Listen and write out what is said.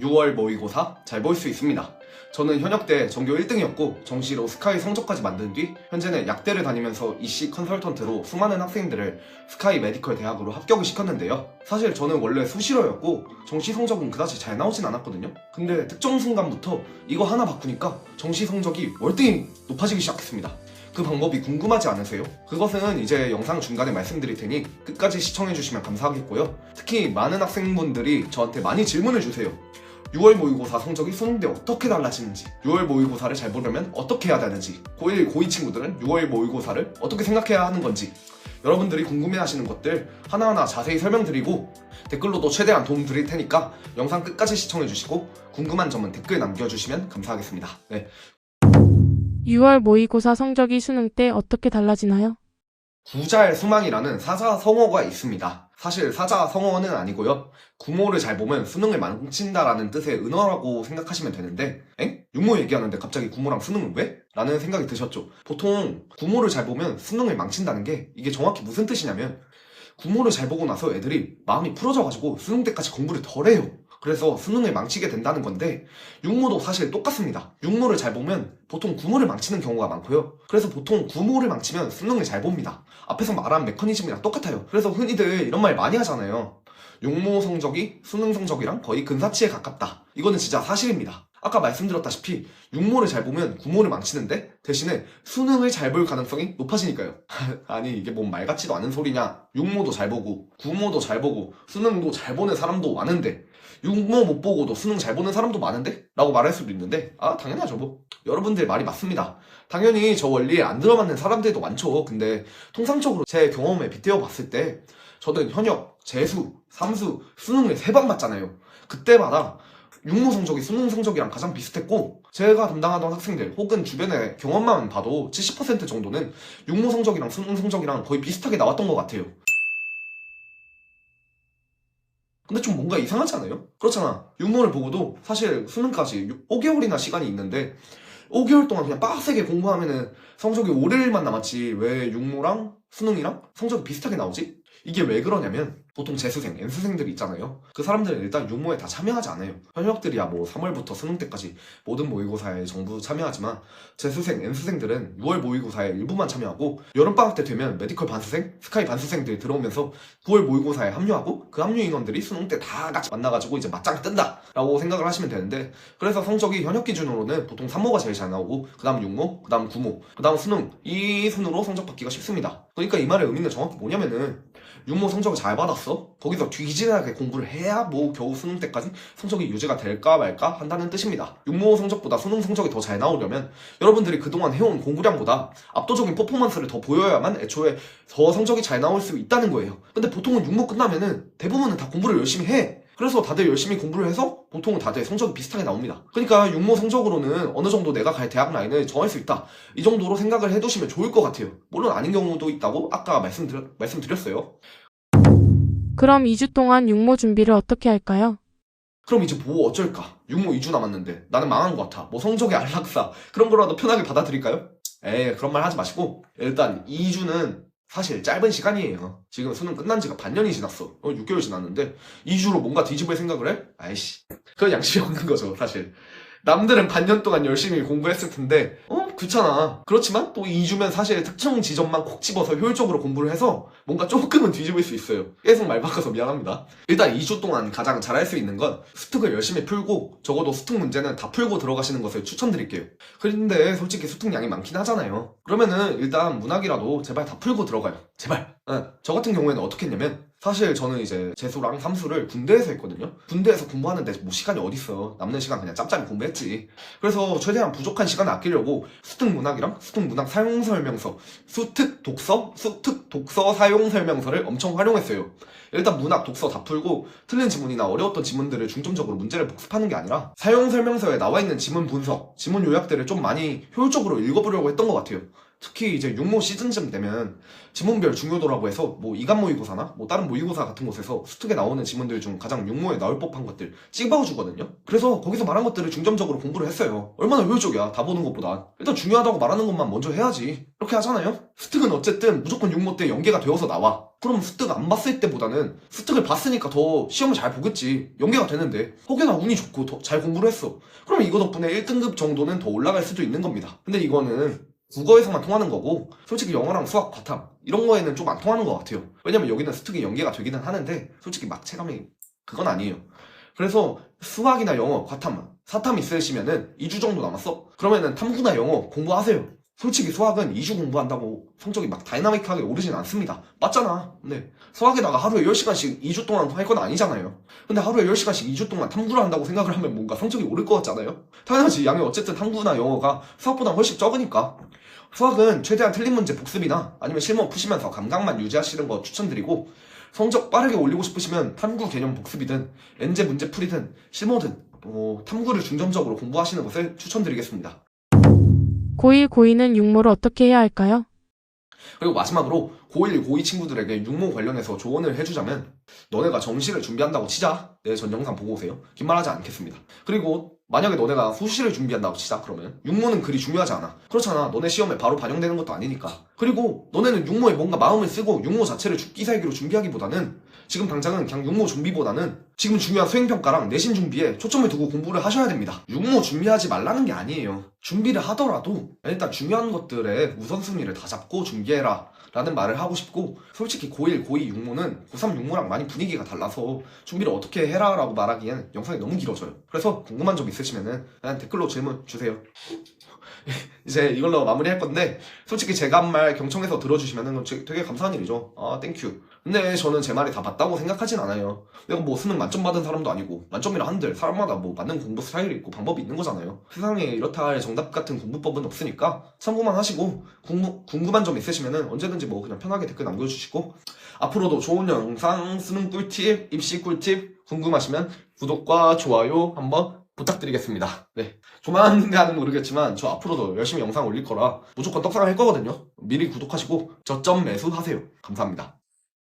6월 모의고사 잘 볼 수 있습니다. 저는 현역 때 전교 1등이었고 정시로 스카이 성적까지 만든 뒤 현재는 약대를 다니면서 이씨 컨설턴트로 수많은 학생들을 스카이 메디컬 대학으로 합격을 시켰는데요. 사실 저는 원래 수시로였고 정시 성적은 그다지 잘 나오진 않았거든요. 근데 특정 순간부터 이거 하나 바꾸니까 정시 성적이 월등히 높아지기 시작했습니다. 그 방법이 궁금하지 않으세요? 그것은 이제 영상 중간에 말씀드릴 테니 끝까지 시청해주시면 감사하겠고요. 특히 많은 학생분들이 저한테 많이 질문을 주세요. 6월 모의고사 성적이 수능 때 어떻게 달라지는지, 6월 모의고사를 잘 보려면 어떻게 해야 되는지, 고1, 고2 친구들은 6월 모의고사를 어떻게 생각해야 하는 건지, 여러분들이 궁금해하시는 것들 하나하나 자세히 설명드리고 댓글로도 최대한 도움 드릴 테니까 영상 끝까지 시청해주시고 궁금한 점은 댓글 남겨주시면 감사하겠습니다. 네. 6월 모의고사 성적이 수능 때 어떻게 달라지나요? 구자의 수망이라는 사자성어가 있습니다. 사실 사자성어는 아니고요. 구모를 잘 보면 수능을 망친다라는 뜻의 은어라고 생각하시면 되는데 육모 얘기하는데 갑자기 구모랑 수능은 왜? 라는 생각이 드셨죠. 보통 구모를 잘 보면 수능을 망친다는 게 이게 정확히 무슨 뜻이냐면 구모를 잘 보고 나서 애들이 마음이 풀어져가지고 수능 때까지 공부를 덜 해요. 그래서 수능을 망치게 된다는 건데 육모도 사실 똑같습니다. 육모를 잘 보면 보통 구모를 망치는 경우가 많고요. 그래서 보통 구모를 망치면 수능을 잘 봅니다. 앞에서 말한 메커니즘이랑 똑같아요. 그래서 흔히들 이런 말 많이 하잖아요. 육모 성적이 수능 성적이랑 거의 근사치에 가깝다. 이거는 진짜 사실입니다. 아까 말씀드렸다시피 육모를 잘 보면 구모를 망치는데 대신에 수능을 잘 볼 가능성이 높아지니까요. 아니 이게 뭔 말 같지도 않은 소리냐. 육모도 잘 보고 구모도 잘 보고 수능도 잘 보는 사람도 많은데 육모 못 보고도 수능 잘 보는 사람도 많은데? 라고 말할 수도 있는데 당연하죠 뭐. 여러분들 말이 맞습니다. 당연히 저 원리에 안 들어맞는 사람들도 많죠. 근데 통상적으로 제 경험에 빗대어 봤을 때 저는 현역, 재수, 삼수, 수능을 3번 봤잖아요. 그때마다 육모 성적이 수능 성적이랑 가장 비슷했고 제가 담당하던 학생들 혹은 주변의 경험만 봐도 70% 정도는 육모 성적이랑 수능 성적이랑 거의 비슷하게 나왔던 것 같아요. 근데 좀 뭔가 이상하지 않아요? 그렇잖아. 육모를 보고도 사실 수능까지 5개월이나 시간이 있는데 5개월 동안 그냥 빡세게 공부하면은 성적이 5일만 남았지 왜 육모랑 수능이랑 성적이 비슷하게 나오지? 이게 왜 그러냐면 보통 재수생, N수생들이 있잖아요. 그 사람들은 일단 육모에 다 참여하지 않아요. 현역들이야 뭐 3월부터 수능 때까지 모든 모의고사에 전부 참여하지만 재수생, N수생들은 6월 모의고사에 일부만 참여하고 여름방학 때 되면 메디컬 반수생, 스카이 반수생들이 들어오면서 9월 모의고사에 합류하고 그 합류 인원들이 수능 때 다 같이 만나가지고 이제 맞짱 뜬다 라고 생각을 하시면 되는데 그래서 성적이 현역 기준으로는 보통 3모가 제일 잘 나오고 그 다음 6모, 그 다음 9모, 그 다음 수능 이 순으로 성적 받기가 쉽습니다. 그러니까 이 말의 의미는 정확히 뭐냐면은 육모 성적을 잘 받았어? 거기서 뒤지나게 공부를 해야 뭐 겨우 수능 때까지 성적이 유지가 될까 말까 한다는 뜻입니다. 육모 성적보다 수능 성적이 더 잘 나오려면 여러분들이 그동안 해온 공부량보다 압도적인 퍼포먼스를 더 보여야만 애초에 더 성적이 잘 나올 수 있다는 거예요. 근데 보통은 육모 끝나면은 대부분은 다 공부를 열심히 해. 그래서 다들 열심히 공부를 해서 보통은 다들 성적이 비슷하게 나옵니다. 그러니까 육모 성적으로는 어느 정도 내가 갈 대학 라인을 정할 수 있다. 이 정도로 생각을 해두시면 좋을 것 같아요. 물론 아닌 경우도 있다고 아까 말씀드렸어요. 그럼 2주 동안 육모 준비를 어떻게 할까요? 그럼 이제 뭐 어쩔까? 육모 2주 남았는데 나는 망한 것 같아. 뭐 성적의 안락사 그런 거라도 편하게 받아들일까요? 그런 말 하지 마시고 일단 2주는 사실 짧은 시간이에요. 지금 수능 끝난 지가 반년이 지났어. 6개월 지났는데 2주로 뭔가 뒤집을 생각을 해? 아이씨 그건 양심이 없는 거죠 사실. 남들은 반년 동안 열심히 공부했을 텐데 귀찮아. 그렇지만 또 2주면 사실 특정 지점만 콕 집어서 효율적으로 공부를 해서 뭔가 조금은 뒤집을 수 있어요. 계속 말 바꿔서 미안합니다. 일단 2주 동안 가장 잘할 수 있는 건 수특을 열심히 풀고 적어도 수특 문제는 다 풀고 들어가시는 것을 추천드릴게요. 그런데 솔직히 수특 양이 많긴 하잖아요. 그러면은 일단 문학이라도 제발 다 풀고 들어가요. 제발. 저 같은 경우에는 어떻게 했냐면 사실 저는 이제 재수랑 삼수를 군대에서 했거든요. 군대에서 공부하는데 뭐 시간이 어딨어. 남는 시간 그냥 짬짬이 공부했지. 그래서 최대한 부족한 시간을 아끼려고 수특 문학이랑 수특 문학 사용 설명서, 수특 독서 사용 설명서를 엄청 활용했어요. 일단 문학, 독서 다 풀고 틀린 지문이나 어려웠던 지문들을 중점적으로 문제를 복습하는 게 아니라 사용 설명서에 나와 있는 지문 분석, 지문 요약들을 좀 많이 효율적으로 읽어보려고 했던 것 같아요. 특히 이제 육모 시즌쯤 되면 지문별 중요도라고 해서 뭐 이간 모의고사나 뭐 다른 모의고사 같은 곳에서 수특에 나오는 지문들 중 가장 육모에 나올 법한 것들 찍어주거든요. 그래서 거기서 말한 것들을 중점적으로 공부를 했어요. 얼마나 효율적이야, 다 보는 것보다. 일단 중요하다고 말하는 것만 먼저 해야지. 이렇게 하잖아요. 수특은 어쨌든 무조건 육모 때 연계가 되어서 나와. 그럼 수특 안 봤을 때보다는 수특을 봤으니까 더 시험을 잘 보겠지. 연계가 되는데 혹여나 운이 좋고 더 잘 공부를 했어. 그러면 이거 덕분에 1등급 정도는 더 올라갈 수도 있는 겁니다. 근데 이거는 국어에서만 통하는 거고 솔직히 영어랑 수학, 과탐 이런 거에는 좀 안 통하는 것 같아요. 왜냐면 여기는 수특이 연계가 되기는 하는데 솔직히 막 체감이 그건 아니에요. 그래서 수학이나 영어, 과탐, 사탐 있으시면은 2주 정도 남았어? 그러면은 탐구나 영어 공부하세요. 솔직히 수학은 2주 공부한다고 성적이 막 다이나믹하게 오르진 않습니다. 맞잖아. 네. 수학에다가 하루에 10시간씩 2주 동안 할 건 아니잖아요. 근데 하루에 10시간씩 2주 동안 탐구를 한다고 생각을 하면 뭔가 성적이 오를 것 같잖아요? 당연하지. 양이 어쨌든 탐구나 영어가 수학보다 훨씬 적으니까. 수학은 최대한 틀린 문제 복습이나 아니면 실무 푸시면서 감각만 유지하시는 거 추천드리고, 성적 빠르게 올리고 싶으시면 탐구 개념 복습이든 엔제 문제 풀이든 실무든 탐구를 중점적으로 공부하시는 것을 추천드리겠습니다. 고1, 고2는 육모를 어떻게 해야 할까요? 그리고 마지막으로 고1, 고2 친구들에게 육모 관련해서 조언을 해주자면, 너네가 정시를 준비한다고 치자. 내 전 영상 보고 오세요. 긴 말하지 않겠습니다. 그리고 만약에 너네가 수시를 준비한다고 치자. 그러면 육모는 그리 중요하지 않아. 그렇잖아. 너네 시험에 바로 반영되는 것도 아니니까. 그리고 너네는 육모에 뭔가 마음을 쓰고 육모 자체를 죽기살기로 준비하기보다는 지금 당장은 그냥 육모 준비보다는 지금 중요한 수행평가랑 내신 준비에 초점을 두고 공부를 하셔야 됩니다. 육모 준비하지 말라는 게 아니에요. 준비를 하더라도 일단 중요한 것들의 우선순위를 다 잡고 준비해라 라는 말을 하고 싶고, 솔직히 고1, 고2 육모는 고3 육모랑 많이 분위기가 달라서 준비를 어떻게 해라 라고 말하기엔 영상이 너무 길어져요. 그래서 궁금한 점 있으시면은 그냥 댓글로 질문 주세요. 이제 이걸로 마무리할 건데, 솔직히 제가 한 말 경청해서 들어주시면은 되게 감사한 일이죠. 아, 땡큐. 근데 저는 제 말이 다 맞다고 생각하진 않아요. 내가 뭐 수능 만점 받은 사람도 아니고, 만점이라 한들 사람마다 뭐 맞는 공부 스타일이 있고 방법이 있는 거잖아요. 세상에 이렇다 할 정답 같은 공부법은 없으니까 참고만 하시고, 궁금한 점 있으시면은 언제든지 뭐 그냥 편하게 댓글 남겨주시고, 앞으로도 좋은 영상, 수능 꿀팁, 입시 꿀팁 궁금하시면 구독과 좋아요 한번 부탁드리겠습니다. 네. 조만간은 모르겠지만 저 앞으로도 열심히 영상 올릴 거라 무조건 떡상할 거거든요. 미리 구독하시고 저점 매수하세요. 감사합니다.